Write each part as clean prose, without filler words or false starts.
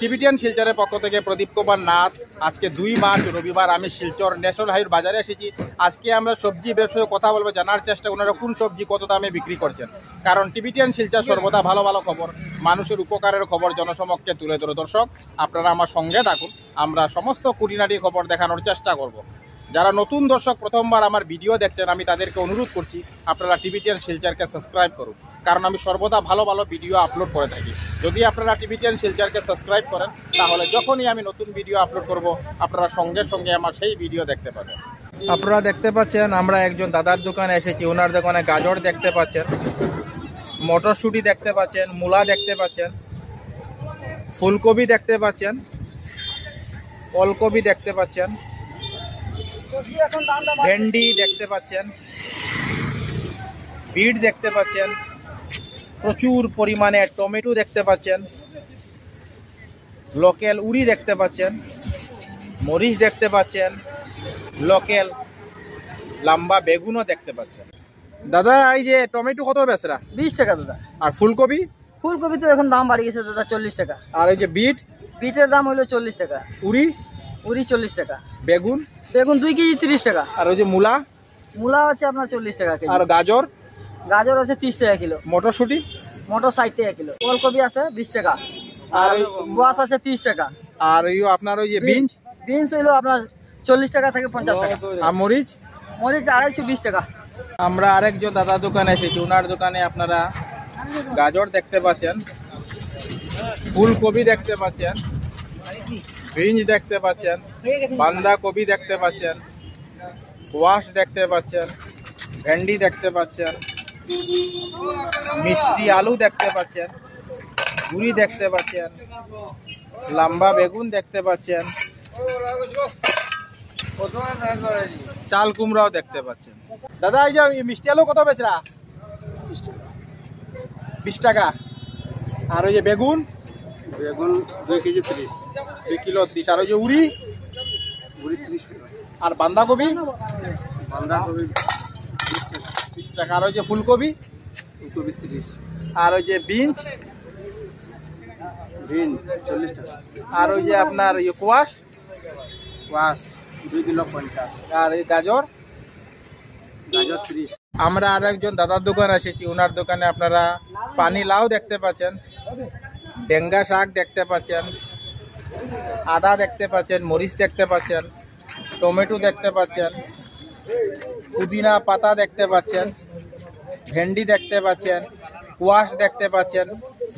Tibetan শিলচরের পক্ষ থেকে প্রদীপ কুমার নাথ। আজকে 2 মার্চ রবিবার আমি শিলচর ন্যাশনাল হাইওয়ে বাজারে এসেছি। আজকে আমরা সবজি ব্যবসায়ী কথা বলবো, জানার চেষ্টা ওনারা কোন সবজি কত দামে বিক্রি করছেন। কারণ টিবিটিয়ান শিলচর সর্বদা ভালো ভালো খবর, মানুষের উপকারের খবর জনসমক্ষে তুলে ধরে। দর্শক, আপনারা আমার সঙ্গে থাকুন, আমরা সমস্ত খুঁটিনাটি খবর দেখানোর চেষ্টা করব। যারা নতুন দর্শক প্রথমবার আমার ভিডিও দেখছেন, আমি তাদেরকে অনুরোধ করছি আপনারা টিবিটিয়ান শিলচরকে সাবস্ক্রাইব করুন, কারণ আমি সর্বদা ভালো ভালো ভিডিও আপলোড করে থাকি। যদি আপনারা টিবিটিয়ান শিলচরকে সাবস্ক্রাইব করেন, তাহলে যখনই আমি নতুন ভিডিও আপলোড করব, আপনারা সঙ্গে সঙ্গে আমার সেই ভিডিও দেখতে পাবেন। আপনারা দেখতে পাচ্ছেন আমরা একজন দাদার দোকানে এসেছি। ওনার দোকানে গাজর দেখতে পাচ্ছেন, মটরশুঁটি দেখতে পাচ্ছেন, মূলা দেখতে পাচ্ছেন, ফুলকপি দেখতে পাচ্ছেন, ওলকপি দেখতে পাচ্ছেন, ভেন্ডি দেখতে পাচ্ছেন, বিট দেখতে পাচ্ছেন, প্রচুর পরিমাণে টমেটো দেখতে পাচ্ছেন, লোকাল উড়ি দেখতে পাচ্ছেন, মরিচ দেখতে পাচ্ছেন, লোকাল লম্বা বেগুনও দেখতে পাচ্ছেন। দাদা, এই যে টমেটো কত বেচরা? 20 টাকা দাদা। আর ফুলকপি? ফুলকপি তো এখন দাম বাড়ি গেছে দাদা, 40 টাকা। আর এই যে বিট? বিটের দাম হলো 40 টাকা। উড়ি? উড়ি 40 টাকা। বেগুন? বেগুন 2 কেজি 30 টাকা। আর ওই যে মূলা? মূলা হচ্ছে আপনার 40 টাকা কেজি। আর গাজর? গাজর আছে 30 টাকা কিলো। মটরশুঁটি? মটর 60 টাকা কিলো। ওলকপি আছে 20 টাকা। আর গোয়াস আছে 30 টাকা। আর আপনার ওই যে বিনস? বিনস হইলো আপনার 40 টাকা থেকে 50 টাকা। আর মরিচ? মরিচ 220 টাকা। আমরা আরেকজন দাদার দোকানে এসেছি। ওনার দোকানে আপনারা গাজর দেখতে পাচ্ছেন, ফুলকপি দেখতে পাচ্ছেন, বিনস দেখতে পাচ্ছেন, বাঁধাকপি দেখতে পাচ্ছেন, কোয়াশ দেখতে পাচ্ছেন, ভেন্ডি দেখতে পাচ্ছেন, মিষ্টি আলু দেখতে পাচ্ছেন, গুড়ি দেখতে পাচ্ছেন, লম্বা বেগুন দেখতে পাচ্ছেন, চাল কুমড়াও দেখতে পাচ্ছেন। দাদা, এই যে মিষ্টি আলু কত বেচরা? 20 টাকা। আর ওই যে বেগুন? বেগুন 2 কেজি 30। 2 কিলো 30। আর ওই যে উড়ি? উড়ি 30 টাকা। আর বাঁধাকপি? বাঁধাকপি 20 টাকা। আর ওই যে ফুলকপি? ফুলকপি 30। আর ওই যে বিনস? বিন 40 টাকা। আর ওই যে আপনার কোয়াশ? Quash 2 kilo 50। আর এই গাজর? গাজর 30। আমরা আর একজন দাদার দোকানে এসেছি। ওনার দোকানে আপনারা পানি লাউ দেখতে পাচ্ছেন, ডেঙ্গা শাক দেখতে পাচ্ছেন, আদা দেখতে পাচ্ছেন, মরিচ দেখতে পাচ্ছেন, টমেটো দেখতে পাচ্ছেন, পুদিনা পাতা দেখতে পাচ্ছেন, ভেন্ডি দেখতে পাচ্ছেন, কোয়াশ দেখতে পাচ্ছেন,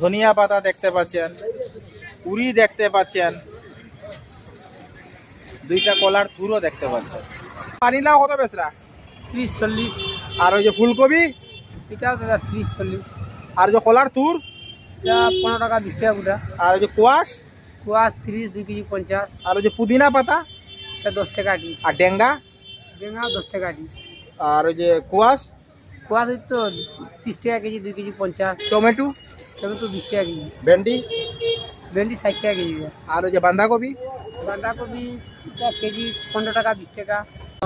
ধনিয়া পাতা দেখতে পাচ্ছেন, উড়ি দেখতে পাচ্ছেন, 2টা কলার থুরও দেখতে পাচ্ছেন। পানি লাউ কত বেচরা? 30-40। আর ওই যে ফুলকপি? এটাও দাদা 30-40। আর যে কলার তুর? এটা 15 টাকা 20 টাকা গোটা। আর ওই যে কোয়াশ? Quash 30, 2 KG 50। আর ওই যে পুদিনা পাতা? এটা 10 টাকা আটি। আর ডেঙ্গা? ডেঙ্গা 10 টাকা আটি। আর ওই যে কোয়াশ? কোয়াশ তো 30 টাকা কেজি, 2 কেজি 50। টমেটো? টমেটো 20 টাকা কেজি। ভেন্ডি? ভেন্ডি 60 টাকা কেজি। আর ওই যে বাঁধাকপি? বাঁধাকপি কেজি 15 টাকা 20 টাকা।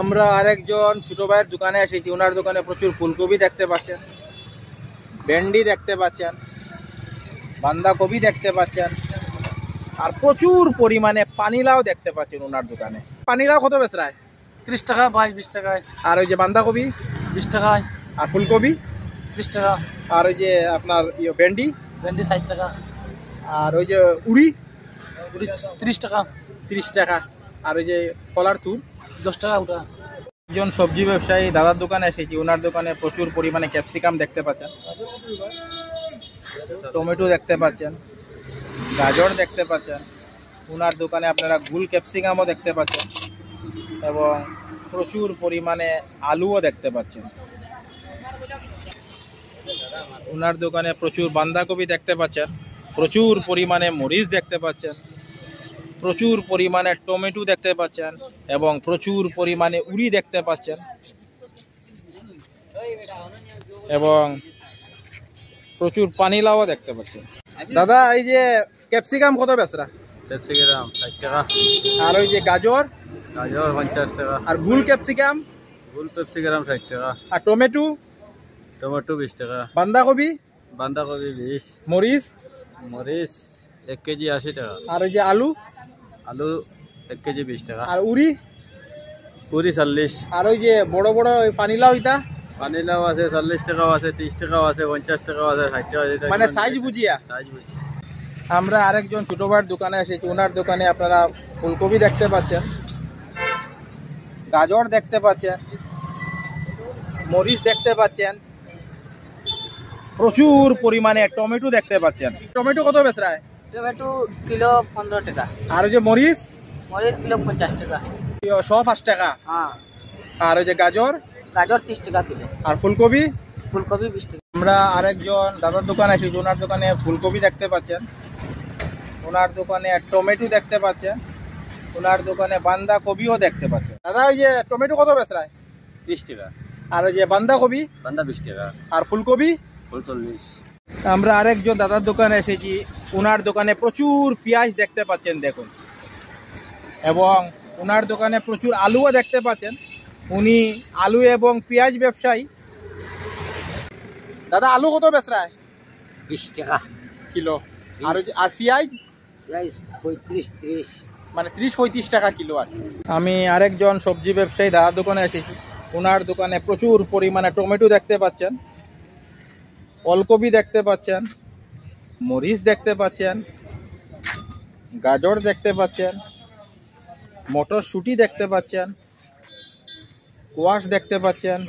আমরা আরেকজন ছোট ভাইয়ের দোকানে এসেছি। ওনার দোকানে প্রচুর ফুলকপি দেখতে পাচ্ছেন, ভেন্ডি দেখতে পাচ্ছেন, বাঁধাকপি দেখতে পাচ্ছেন, আর প্রচুর পরিমাণে পানিলাও দেখতে পাচ্ছেন ওনার দোকানে। পানিলাও কত বেচরায়? 30 টাকা ভাই, 20 টাকায়। আর ওই যে বাঁধাকপি? 20 টাকায়। আর ফুলকপি? 30 টাকা। আর ওই যে আপনার ভেন্ডি? ভেন্ডি 60 টাকা। আর ওই যে উড়ি? উড়ি 30 টাকা। 30 টাকা। আর ওই যে কলার তুর? 10 টাকা ওটা। একজন সবজি ব্যবসায়ী দাদার দোকানে এসেছি। ওনার দোকানে প্রচুর পরিমাণে ক্যাপসিকাম দেখতে পাচ্ছেন, টমেটো দেখতে পাচ্ছেন, গাজর দেখতে পাচ্ছেন। ওনার দোকানে আপনারা গুল ক্যাপসিকামও দেখতে পাচ্ছেন এবং প্রচুর পরিমাণে আলুও দেখতে পাচ্ছেন। ওনার দোকানে প্রচুর বাঁধাকপি দেখতে পাচ্ছেন, প্রচুর পরিমাণে মরিচ দেখতে পাচ্ছেন, প্রচুর পরিমাণে টমেটো দেখতে পাচ্ছেন এবং প্রচুর পরিমাণে উড়ি দেখতে পাচ্ছেন এবং প্রচুর পানিলাও দেখতে পাচ্ছেন। দাদা, এই যে ক্যাপসিকাম কত বেচরা? ক্যাপসিকাম 60 টাকা। আর ওই যে গাজর? গাজর 50 টাকা। আর গুল ক্যাপসিকাম? ফুল ক্যাপসিকাম 60 টাকা। আর টমেটো? টমেটো 20 টাকা। বাঁধাকপি? বাঁধাকপি 20। মরিচ? মরিচ 1 কেজি 80 টাকা। আর ওই যে আলু, আলু 1 কেজি 20 টাকা। আর উড়ি, পুরি 40। আর ওই যে বড় বড় ওই পানিলাও ইতা, পানিলাও আছে 40 টাকাও আছে, 30 টাকাও আছে, 50 টাকাও আছে, 60 টাকা আছে। মানে সাইজ বুঝিয়া। সাইজ বুঝি। আমরা আরেকজন ছোট ভাইয়ের দোকানে এসেছি। ওনার দোকানে আপনারা ফুলকপি দেখতে পাচ্ছেন, গাজর দেখতে পাচ্ছেন, মরিচ দেখতে পাচ্ছেন, প্রচুর পরিমাণে টমেটো দেখতে পাচ্ছেন। টমেটো কত বেচরায়? টমেটো কিলো 15 টাকা, আর ওই যে মরিচ, মরিচ কিলো 50 টাকা। 105 টাকা। হ্যাঁ, আর ওই যে গাজর গাজর 30 টাকা কিলো, আর ফুলকপি। ফুলকপি 20 টাকা। আমরা আরেকজন দাদার দোকানে এসেছি। ওনার দোকানে ফুলকপি দেখতে পাচ্ছেন, ওনার দোকানে টমেটো দেখতে পাচ্ছেন, ওনার দোকানে বাঁধাকপিও দেখতে পাচ্ছেন। দাদা ওই যে টমেটো কত বেচরায়? 30 টাকা। আর ওই যে বাঁধাকপি বান্দা 20 টাকা। আর ফুলকপি? ফুল 40। আমরা আরেকজন দাদার দোকানে এসেছি। ওনার দোকানে প্রচুর পেঁয়াজ দেখতে পাচ্ছেন, দেখুন, এবং ওনার দোকানে প্রচুর আলুও দেখতে পাচ্ছেন। উনি আলু এবং পেঁয়াজ ব্যবসায়ী। দাদা আলু কত বেচরায়? 20 টাকা কিলো। আর আর পেঁয়াজ? প্রাইস 35-30। মানে 30-35 টাকা কিলো। আর আমি আরেকজন সবজি ব্যবসায়ী দাদার দোকানে এসেছি। ওনার দোকানে প্রচুর পরিমাণে টমেটো দেখতে পাচ্ছেন, ওলকপি দেখতে পাচ্ছেন, মরিচ দেখতে পাচ্ছেন, গাজর দেখতে পাচ্ছেন, মটরশুঁটি দেখতে পাচ্ছেন, কোয়াশ দেখতে পাচ্ছেন,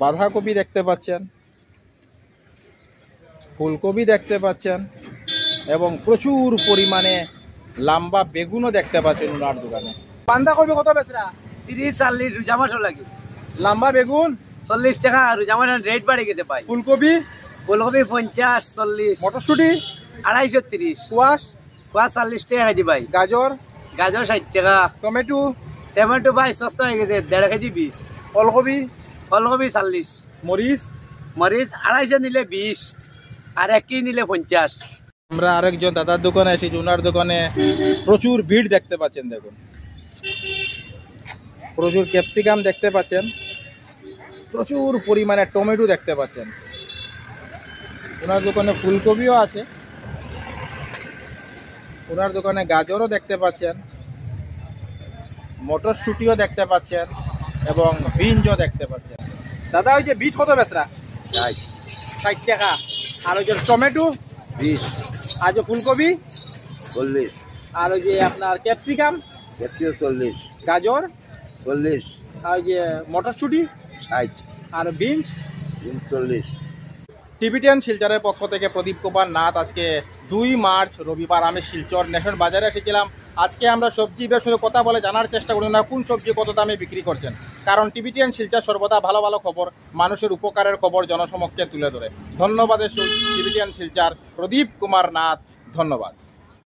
বাঁধাকপি দেখতে পাচ্ছেন, ফুলকপি দেখতে পাচ্ছেন, এবং প্রচুর পরিমাণে লম্বা বেগুনও দেখতে পাচ্ছেন ওনার দোকানে। বাঁধাকপি কত বেচরা? 30-40 রোজা মাসও লাগে। লম্বা বেগুন 40 টাকা, রোজা মাসের রেট বাড়ে গেছে পাই। ফুলকপি, ফুলকপি 50-40, মটরশুঁটি, 230, কোয়াশ, কোয়া 40 টাকা কেজি ভাই। গাজর, গাজর 60 টাকা, টমেটো, টমেটো ভাই সস্তা হয়ে গেছে, 1.5 কেজি 20, ওলকপি, ফুলকপি 40, মরিচ। মরিচ 250 নিলে 20, আর 1 কেজি নিলে 50। আমরা আরেকজন দাদার দোকানে এসেছি। ওনার দোকানে প্রচুর ভিড় দেখতে পাচ্ছেন, দেখুন, প্রচুর ক্যাপসিকাম দেখতে পাচ্ছেন, প্রচুর পরিমাণে টমেটো দেখতে পাচ্ছেন। ওনার দোকানে ফুলকপিও আছে, ওনার দোকানে গাজরও দেখতে পাচ্ছেন, মটরশুঁটিও দেখতে পাচ্ছেন, এবং বিনসও দেখতে পাচ্ছেন। দাদা ওই যে বিট কত বেচরা? 60 টাকা। আর ওই যে টমেটো, 20। আর যে ফুলকপি, 40। আর ওই যে আপনার ক্যাপসিকাম, ক্যাপসিও 40। গাজর, 40। আর ওই যে মটরশুঁটি, 60। আর বিনস। 40। টিবিটিয়ান শিলচরের পক্ষ থেকে প্রদীপ কুমার নাথ। আজকে 2 মার্চ রবিবার আমি শিলচর ন্যাশনাল বাজারে এসেছিলাম। আজকে আমরা সবজি ব্যবসায়ীর কথা বলে জানার চেষ্টা করি না কোন সবজি কত দামে বিক্রি করছেন, কারণ টিবিটিয়ান শিলচর সর্বদা ভালো ভালো খবর, মানুষের উপকারের খবর জনসমক্ষে তুলে ধরে। ধন্যবাদ টিবিটিয়ান শিলচর, প্রদীপ কুমার নাথ, ধন্যবাদ।